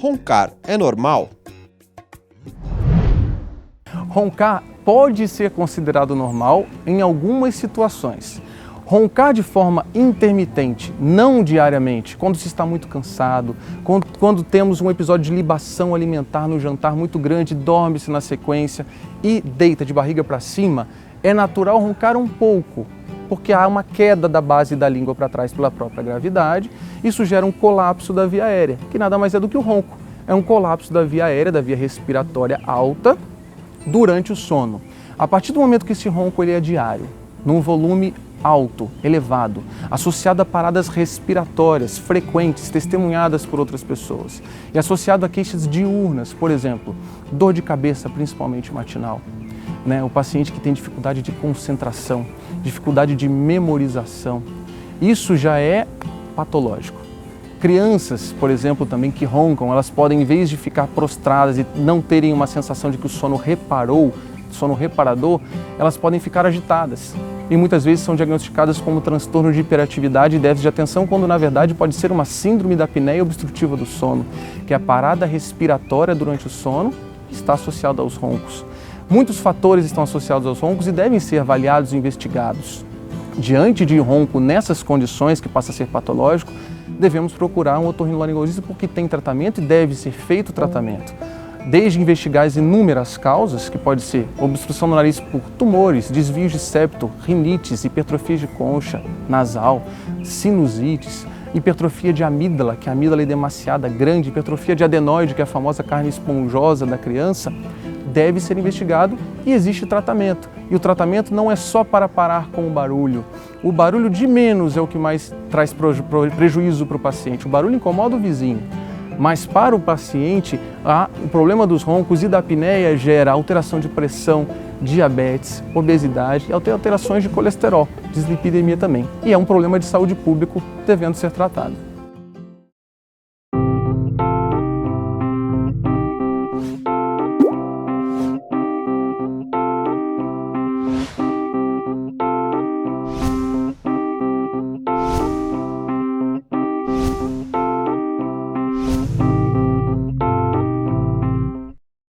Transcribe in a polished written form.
Roncar é normal? Roncar pode ser considerado normal em algumas situações. Roncar de forma intermitente, não diariamente, quando se está muito cansado, quando temos um episódio de libação alimentar no jantar muito grande, dorme-se na sequência e deita de barriga para cima, é natural roncar um pouco, porque há uma queda da base da língua para trás pela própria gravidade. Isso gera um colapso da via aérea, que nada mais é do que o ronco. É um colapso da via aérea, da via respiratória alta, durante o sono. A partir do momento que esse ronco ele é diário, num volume alto, elevado, associado a paradas respiratórias frequentes, testemunhadas por outras pessoas, e associado a queixas diurnas, por exemplo, dor de cabeça, principalmente matinal, o paciente que tem dificuldade de concentração, dificuldade de memorização, isso já é patológico. Crianças, por exemplo, também que roncam, elas podem, em vez de ficar prostradas e não terem uma sensação de que o sono reparou, sono reparador, elas podem ficar agitadas e muitas vezes são diagnosticadas como transtorno de hiperatividade e déficit de atenção, quando na verdade pode ser uma síndrome da apneia obstrutiva do sono, que é a parada respiratória durante o sono está associada aos roncos. Muitos fatores estão associados aos roncos e devem ser avaliados e investigados. Diante de ronco nessas condições, que passa a ser patológico, devemos procurar um otorrinolaringologista porque tem tratamento e deve ser feito o tratamento. Desde investigar as inúmeras causas, que pode ser obstrução no nariz por tumores, desvios de septo, rinites, hipertrofia de concha nasal, sinusites, hipertrofia de amígdala, que a amígdala é demasiada grande, hipertrofia de adenoide, que é a famosa carne esponjosa da criança, deve ser investigado e existe tratamento. E o tratamento não é só para parar com o barulho. O barulho de menos é o que mais traz prejuízo para o paciente. O barulho incomoda o vizinho. Mas para o paciente, o problema dos roncos e da apneia gera alteração de pressão, diabetes, obesidade e alterações de colesterol, dislipidemia também. E é um problema de saúde pública devendo ser tratado.